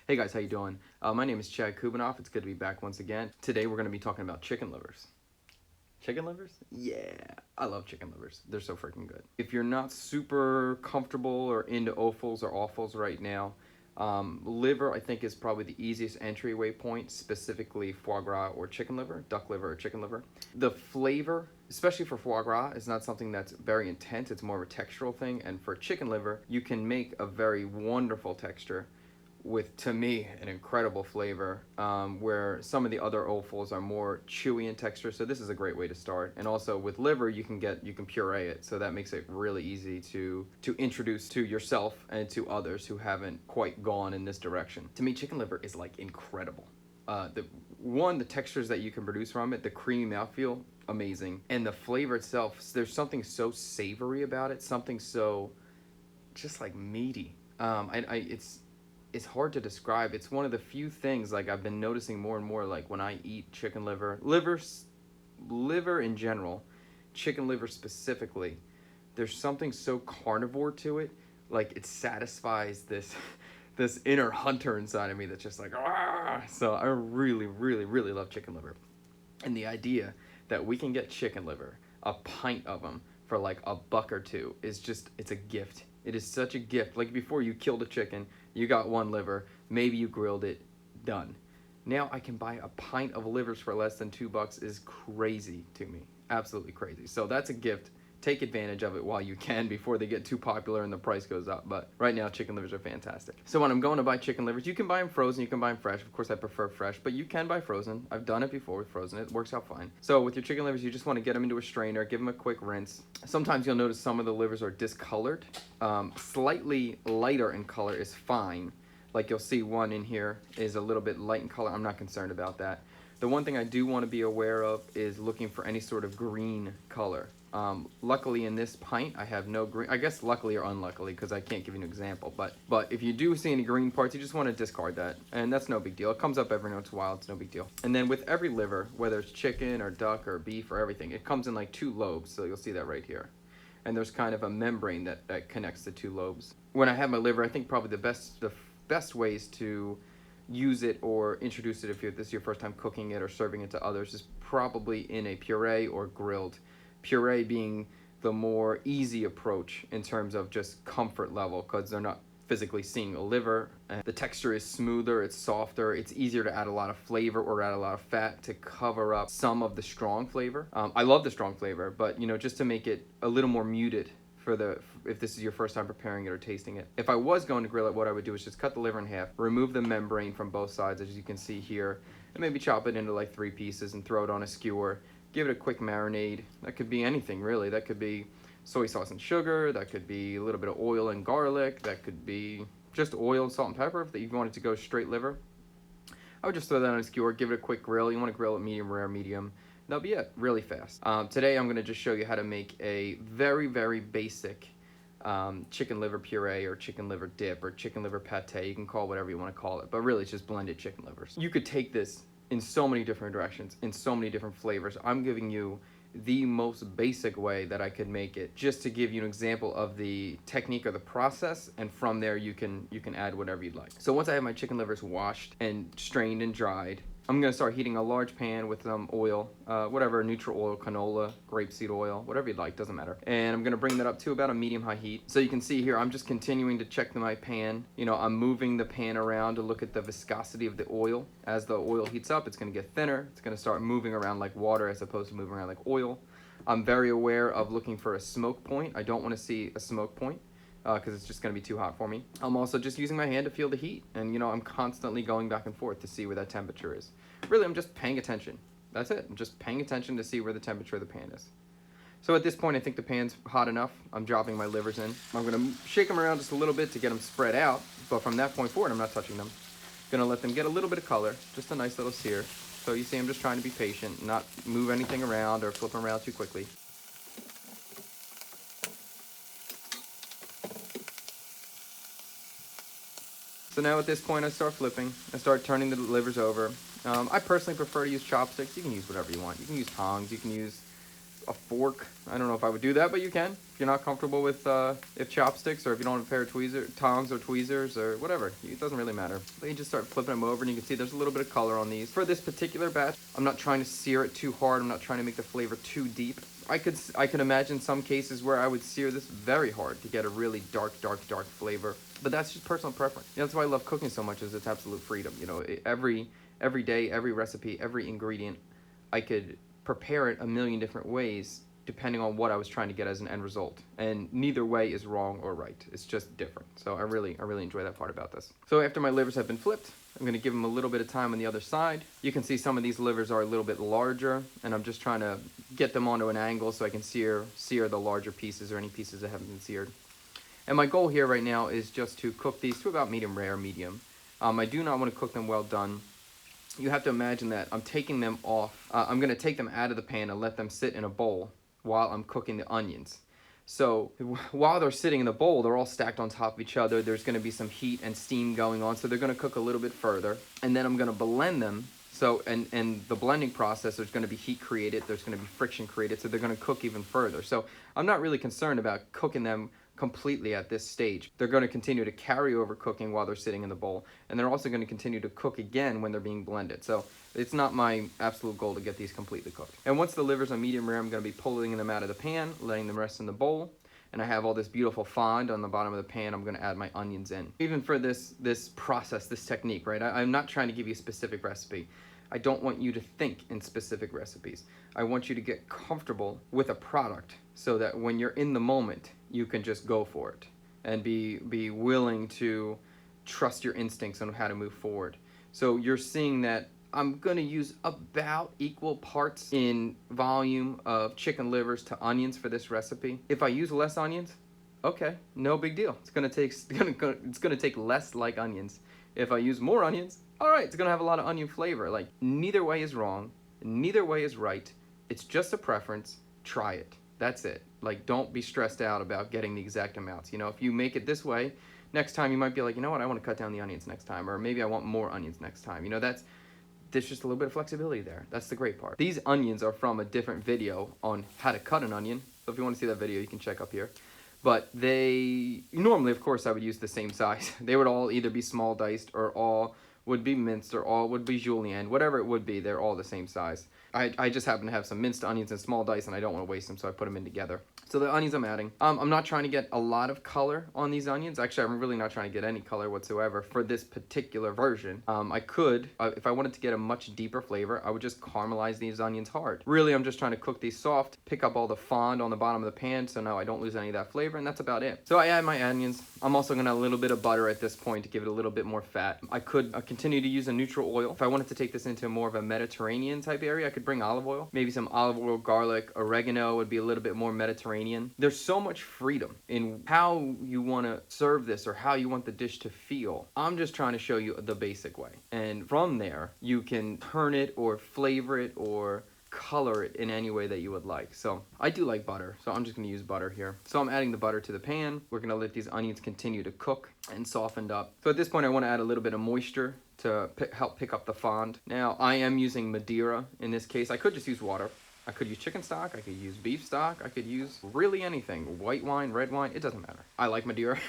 Hey guys, how you doing? My name is Chad Kubanoff. It's good to be back once again. Today we're going to be talking about chicken livers. Chicken livers? Yeah, I love chicken livers. They're so freaking good. If you're not super comfortable or into offals or awfuls right now, liver I think is probably the easiest entryway point, specifically foie gras or chicken liver, duck liver or chicken liver. The flavor, especially for foie gras, is not something that's very intense. It's more of a textural thing. And for chicken liver, you can make a very wonderful texture with, to me, an incredible flavor, where some of the other offals are more chewy in texture. So this is a great way to start. And also with liver, you can puree it, so that makes it really easy to introduce to yourself and to others who haven't quite gone in this direction. To me, chicken liver is like incredible. The textures that you can produce from it, the creamy mouthfeel, amazing, and the flavor itself. There's something so savory about it, something so just like meaty. It's hard to describe. It's one of the few things like I've been noticing more and more, like when I eat chicken liver in general, chicken liver specifically, there's something so carnivore to it. Like it satisfies this this inner hunter inside of me that's just like, ah! So I really, really, really love chicken liver. And the idea that we can get chicken liver, a pint of them, for like $1 or $2 is just, it's a gift. It is such a gift. Like before, you killed a chicken, you got one liver, maybe you grilled it, done. Now I can buy a pint of livers for less than $2 is crazy to me. Absolutely crazy. So that's a gift. Take advantage of it while you can before they get too popular and the price goes up. But right now, chicken livers are fantastic. So when I'm going to buy chicken livers, you can buy them frozen, you can buy them fresh. Of course, I prefer fresh, but you can buy frozen. I've done it before with frozen. It works out fine. So with your chicken livers, you just want to get them into a strainer, give them a quick rinse. Sometimes you'll notice some of the livers are discolored. Slightly lighter in color is fine. Like you'll see one in here is a little bit light in color. I'm not concerned about that. The one thing I do want to be aware of is looking for any sort of green color. Luckily in this pint, I have no green. I guess luckily or unluckily, because I can't give you an example. But if you do see any green parts, you just want to discard that. And that's no big deal. It comes up every once in a while. It's no big deal. And then with every liver, whether it's chicken or duck or beef or everything, it comes in like 2 lobes. So you'll see that right here. And there's kind of a membrane that connects the 2 lobes. When I have my liver, I think probably the best ways to use it or introduce it, if this is your first time cooking it or serving it to others, is probably in a puree or grilled. Puree being the more easy approach in terms of just comfort level, because they're not physically seeing a liver. And the texture is smoother, it's softer, it's easier to add a lot of flavor or add a lot of fat to cover up some of the strong flavor. I love the strong flavor, but just to make it a little more muted if this is your first time preparing it or tasting it. If I was going to grill it, what I would do is just cut the liver in half, remove the membrane from both sides, as you can see here, and maybe chop it into like 3 pieces and throw it on a skewer. Give it a quick marinade. That could be anything, really. That could be soy sauce and sugar. That could be a little bit of oil and garlic. That could be just oil, salt, and pepper if you wanted to go straight liver. I would just throw that on a skewer, give it a quick grill. You want to grill it medium rare, medium. That'll be it, really fast. Today I'm going to just show you how to make a very, very basic chicken liver puree or chicken liver dip or chicken liver pate. You can call it whatever you want to call it, but really it's just blended chicken livers. You could take this in so many different directions, in so many different flavors. I'm giving you the most basic way that I could make it, just to give you an example of the technique or the process, and from there you can add whatever you'd like. So once I have my chicken livers washed and strained and dried, I'm going to start heating a large pan with some oil, whatever, neutral oil, canola, grapeseed oil, whatever you'd like, doesn't matter. And I'm going to bring that up to about a medium-high heat. So you can see here, I'm just continuing to check my pan. I'm moving the pan around to look at the viscosity of the oil. As the oil heats up, it's going to get thinner. It's going to start moving around like water as opposed to moving around like oil. I'm very aware of looking for a smoke point. I don't want to see a smoke point, because it's just going to be too hot for me. I'm also just using my hand to feel the heat, and I'm constantly going back and forth to see where that temperature is. Really, I'm just paying attention. That's it. I'm just paying attention to see where the temperature of the pan is. So at this point, I think the pan's hot enough. I'm dropping my livers in. I'm going to shake them around just a little bit to get them spread out, but from that point forward, I'm not touching them. Going to let them get a little bit of color, just a nice little sear. So you see, I'm just trying to be patient, not move anything around or flip them around too quickly. So now at this point, I start flipping. I start turning the livers over. I personally prefer to use chopsticks. You can use whatever you want. You can use tongs. You can use a fork. I don't know if I would do that, but you can. If you're not comfortable with if chopsticks, or if you don't have a pair of tongs or tweezers or whatever, it doesn't really matter. But you just start flipping them over, and you can see there's a little bit of color on these. For this particular batch, I'm not trying to sear it too hard. I'm not trying to make the flavor too deep. I could imagine some cases where I would sear this very hard to get a really dark flavor. But that's just personal preference. That's why I love cooking so much, is it's absolute freedom. You know, every day, every recipe, every ingredient, I could prepare it a million different ways depending on what I was trying to get as an end result. And neither way is wrong or right. It's just different. So I really enjoy that part about this. So after my livers have been flipped, I'm going to give them a little bit of time on the other side. You can see some of these livers are a little bit larger, and I'm just trying to get them onto an angle so I can sear the larger pieces or any pieces that haven't been seared. And my goal here right now is just to cook these to about medium rare, medium. I do not want to cook them well done. You have to imagine that I'm taking them off. I'm going to take them out of the pan and let them sit in a bowl while I'm cooking the onions. So while they're sitting in the bowl, they're all stacked on top of each other. There's going to be some heat and steam going on, so they're going to cook a little bit further. And then I'm going to blend them. So, and the blending process, there's going to be heat created, there's going to be friction created, so they're going to cook even further. So I'm not really concerned about cooking them completely at this stage. They're going to continue to carry over cooking while they're sitting in the bowl, and they're also going to continue to cook again when they're being blended. So it's not my absolute goal to get these completely cooked. And once the livers are medium rare, I'm going to be pulling them out of the pan, letting them rest in the bowl, and I have all this beautiful fond on the bottom of the pan. I'm going to add my onions in. Even for this process, this technique, right? I'm not trying to give you a specific recipe. I don't want you to think in specific recipes. I want you to get comfortable with a product so that when you're in the moment, you can just go for it and be willing to trust your instincts on how to move forward. So you're seeing that I'm going to use about equal parts in volume of chicken livers to onions for this recipe. If I use less onions, okay, no big deal. It's going to take less like onions. If I use more onions, all right, it's going to have a lot of onion flavor. Like, neither way is wrong. Neither way is right. It's just a preference. Try it. That's it. Like, don't be stressed out about getting the exact amounts. You know, if you make it this way, next time you might be like, you know what, I want to cut down the onions next time. Or maybe I want more onions next time. You know, there's just a little bit of flexibility there. That's the great part. These onions are from a different video on how to cut an onion. So if you want to see that video, you can check up here. But they, normally, of course, I would use the same size. They would all either be small diced, or all would be minced, or all would be julienne. Whatever it would be, they're all the same size. I just happen to have some minced onions and small dice, and I don't want to waste them, so I put them in together. So the onions I'm adding. I'm not trying to get a lot of color on these onions. Actually, I'm really not trying to get any color whatsoever for this particular version. I could, if I wanted to get a much deeper flavor, I would just caramelize these onions hard. Really, I'm just trying to cook these soft, pick up all the fond on the bottom of the pan, so now I don't lose any of that flavor, and that's about it. So I add my onions. I'm also going to add a little bit of butter at this point to give it a little bit more fat. I could continue to use a neutral oil. If I wanted to take this into more of a Mediterranean type area, I could bring olive oil. Maybe some olive oil, garlic, oregano would be a little bit more Mediterranean. There's so much freedom in how you want to serve this or how you want the dish to feel. I'm just trying to show you the basic way. And from there, you can turn it or flavor it or color it in any way that you would like. So I do like butter, so I'm just going to use butter here. So I'm adding the butter to the pan. We're going to let these onions continue to cook and soften up. So at this point, I want to add a little bit of moisture to help pick up the fond. Now, I am using Madeira in this case. I could just use water. I could use chicken stock, I could use beef stock, I could use really anything. White wine, red wine, it doesn't matter. I like Madeira.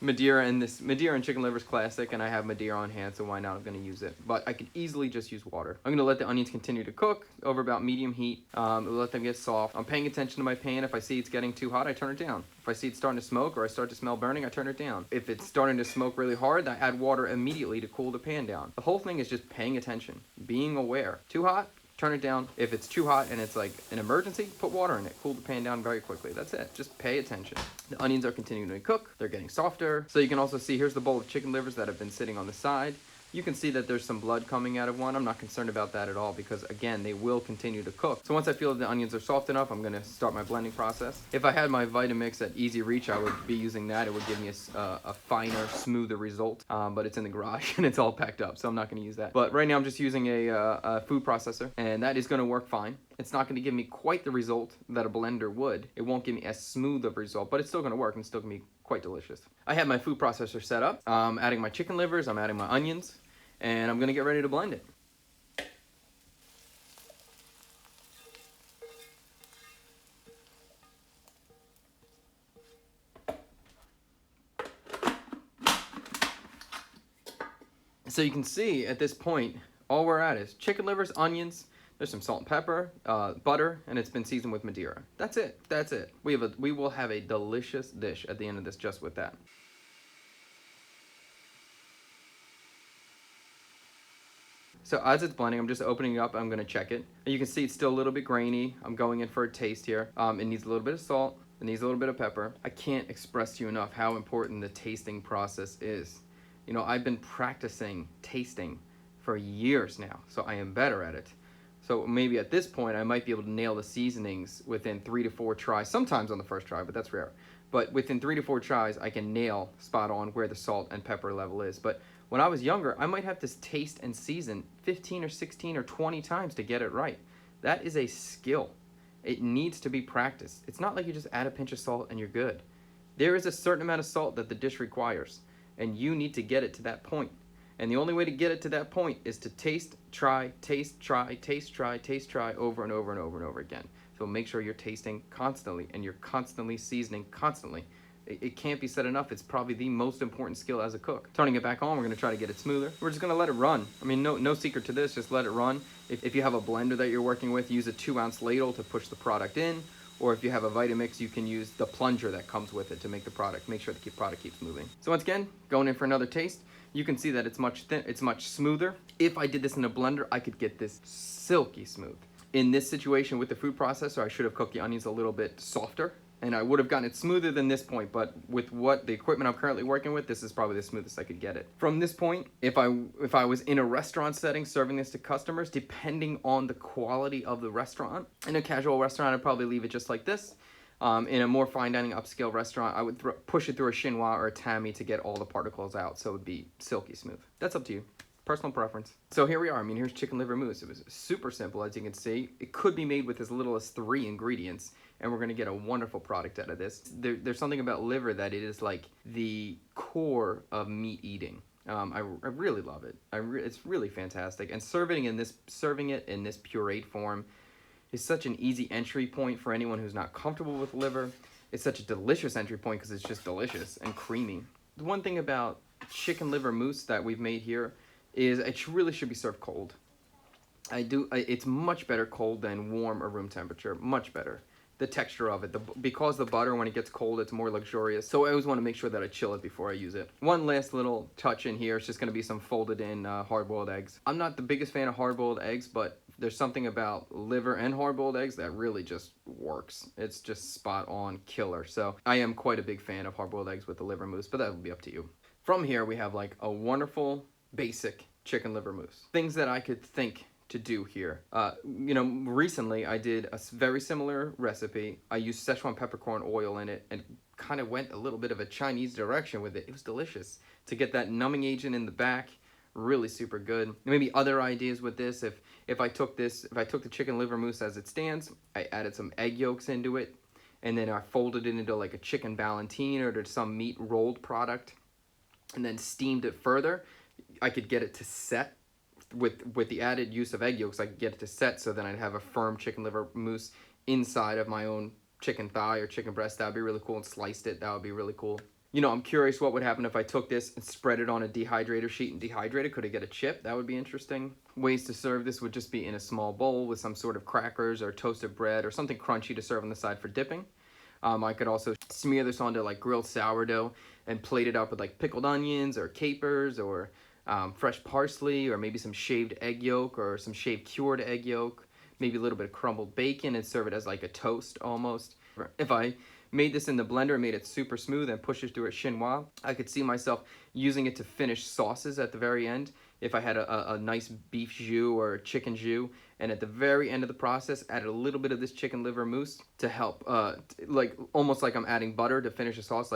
Madeira and chicken liver is classic, and I have Madeira on hand, so why not? I'm gonna use it. But I could easily just use water. I'm gonna let the onions continue to cook over about medium heat. Let them get soft. I'm paying attention to my pan. If I see it's getting too hot, I turn it down. If I see it's starting to smoke or I start to smell burning, I turn it down. If it's starting to smoke really hard, I add water immediately to cool the pan down. The whole thing is just paying attention, being aware. Too hot? Turn it down. If it's too hot and it's like an emergency, put water in it. Cool the pan down very quickly. That's it. Just pay attention. The onions are continuing to cook. They're getting softer. So you can also see, here's the bowl of chicken livers that have been sitting on the side. You can see that there's some blood coming out of one. I'm not concerned about that at all because, again, they will continue to cook. So once I feel that the onions are soft enough, I'm going to start my blending process. If I had my Vitamix at easy reach, I would be using that. It would give me a finer, smoother result, but it's in the garage and it's all packed up, so I'm not going to use that. But right now I'm just using a food processor, and that is going to work fine. It's not going to give me quite the result that a blender would. It won't give me as smooth of a result, but it's still going to work and still going to be quite delicious. I have my food processor set up. I'm adding my chicken livers, I'm adding my onions, and I'm going to get ready to blend it. So you can see at this point, all we're at is chicken livers, onions, there's some salt and pepper, butter, and it's been seasoned with Madeira. That's it. That's it. We will have a delicious dish at the end of this just with that. So as it's blending, I'm just opening it up. I'm going to check it. And you can see it's still a little bit grainy. I'm going in for a taste here. It needs a little bit of salt. It needs a little bit of pepper. I can't express to you enough how important the tasting process is. You know, I've been practicing tasting for years now, so I am better at it. So maybe at this point, I might be able to nail the seasonings within 3 to 4 tries, sometimes on the first try, but that's rare. But within 3 to 4 tries, I can nail spot on where the salt and pepper level is. But when I was younger, I might have to taste and season 15 or 16 or 20 times to get it right. That is a skill. It needs to be practiced. It's not like you just add a pinch of salt and you're good. There is a certain amount of salt that the dish requires, and you need to get it to that point. And the only way to get it to that point is to taste, try, taste, try, taste, try, taste, try over and over and over and over again. So make sure you're tasting constantly and you're constantly seasoning constantly. It can't be said enough. It's probably the most important skill as a cook. Turning it back on, we're gonna try to get it smoother. We're just gonna let it run. I mean, no secret to this, just let it run. If you have a blender that you're working with, use a 2-ounce ladle to push the product in. Or if you have a Vitamix, you can use the plunger that comes with it to make the product. Make sure the product keeps moving. So once again, going in for another taste. You can see that it's much smoother. If I did this in a blender, I could get this silky smooth. In this situation with the food processor, I should have cooked the onions a little bit softer, and I would have gotten it smoother than this point, but with the equipment I'm currently working with, this is probably the smoothest I could get it. From this point, if I was in a restaurant setting serving this to customers, depending on the quality of the restaurant, in a casual restaurant, I'd probably leave it just like this. In a more fine dining upscale restaurant, I would push it through a chinois or a tammy to get all the particles out, so it would be silky smooth. That's up to you. Personal preference. So here we are. I mean, here's chicken liver mousse. It was super simple, as you can see. It could be made with as little as 3 ingredients, and we're going to get a wonderful product out of this. There's something about liver that it is like the core of meat eating. I really love it. It's really fantastic. And serving it in this pureed form is such an easy entry point for anyone who's not comfortable with liver. It's such a delicious entry point because it's just delicious and creamy. The one thing about chicken liver mousse that we've made here is it really should be served cold. It's much better cold than warm or room temperature, much better. The texture of it, because the butter, when it gets cold, it's more luxurious. So I always want to make sure that I chill it before I use it. One last little touch in here, it's just going to be some folded in hard-boiled eggs. I'm not the biggest fan of hard-boiled eggs, but there's something about liver and hard-boiled eggs that really just works. It's just spot on killer. So I am quite a big fan of hard-boiled eggs with the liver mousse, but that will be up to you. From here, we have like a wonderful, basic chicken liver mousse. Things that I could think to do here. Recently I did a very similar recipe. I used Szechuan peppercorn oil in it and kind of went a little bit of a Chinese direction with it. It was delicious. To get that numbing agent in the back, really super good. Maybe other ideas with this, if I took the chicken liver mousse as it stands, I added some egg yolks into it, and then I folded it into like a chicken ballantine or to some meat rolled product, and then steamed it further, I could get it to set. With the added use of egg yolks, I could get it to set, so then I'd have a firm chicken liver mousse inside of my own chicken thigh or chicken breast. That would be really cool, and sliced it. That would be really cool. You know, I'm curious what would happen if I took this and spread it on a dehydrator sheet and dehydrated. Could I get a chip? That would be interesting. Ways to serve this would just be in a small bowl with some sort of crackers or toasted bread or something crunchy to serve on the side for dipping. I could also smear this onto like grilled sourdough and plate it up with like pickled onions or capers or fresh parsley, or maybe some shaved egg yolk or some shaved cured egg yolk, maybe a little bit of crumbled bacon, and serve it as like a toast almost. If I made this in the blender and made it super smooth and pushed it through a chinois, I could see myself using it to finish sauces at the very end. If I had a nice beef jus or a chicken jus, and at the very end of the process added a little bit of this chicken liver mousse to help, almost like I'm adding butter to finish a sauce,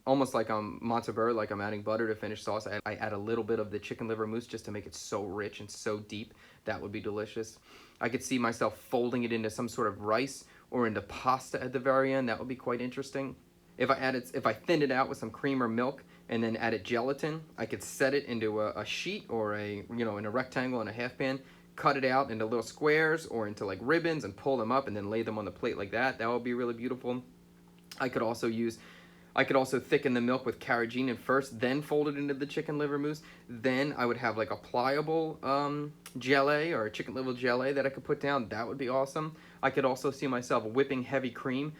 almost like I'm mozzarella, like I'm adding butter to finish sauce. I add a little bit of the chicken liver mousse just to make it so rich and so deep. That would be delicious. I could see myself folding it into some sort of rice or into pasta at the very end. That would be quite interesting. If I thinned it out with some cream or milk and then added gelatin, I could set it into a sheet or in a rectangle in a half pan, cut it out into little squares or into like ribbons and pull them up and then lay them on the plate like that. That would be really beautiful. I could also use I could also thicken the milk with Carrageenan first, then fold it into the chicken liver mousse. Then I would have like a pliable gelée or a chicken liver gelée that I could put down. That would be awesome. I could also see myself whipping heavy cream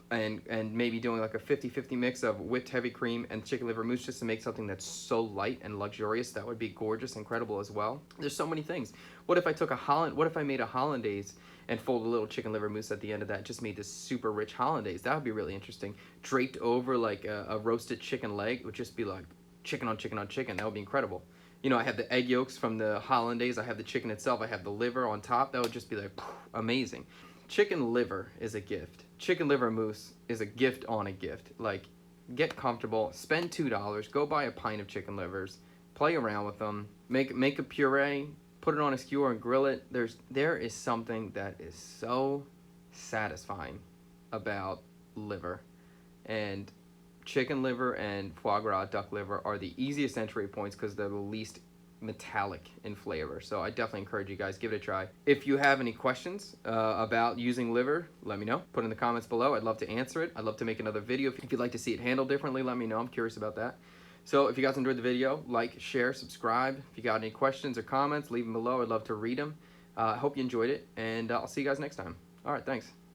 and maybe doing like a 50-50 mix of whipped heavy cream and chicken liver mousse just to make something that's so light and luxurious. That would be gorgeous, incredible as well. There's so many things. What if I took what if I made a hollandaise and fold a little chicken liver mousse at the end of that, just made this super rich hollandaise? That would be really interesting. Draped over like a roasted chicken leg, it would just be like chicken on chicken on chicken. That would be incredible. You know, I have the egg yolks from the hollandaise, I have the chicken itself, I have the liver on top. That would just be like amazing. Chicken liver is a gift. Chicken liver mousse is a gift on a gift. Like, get comfortable, spend $2, go buy a pint of chicken livers, play around with them, make a puree, put it on a skewer and grill it. There is something that is so satisfying about liver. And chicken liver and foie gras, duck liver, are the easiest entry points because they're the least metallic in flavor. So I definitely encourage you guys, give it a try. If you have any questions about using liver, let me know. Put in the comments below. I'd love to answer it. I'd love to make another video. If you'd like to see it handled differently, let me know. I'm curious about that. So if you guys enjoyed the video, like, share, subscribe. If you got any questions or comments, leave them below. I'd love to read them. I hope you enjoyed it, and I'll see you guys next time. All right, thanks.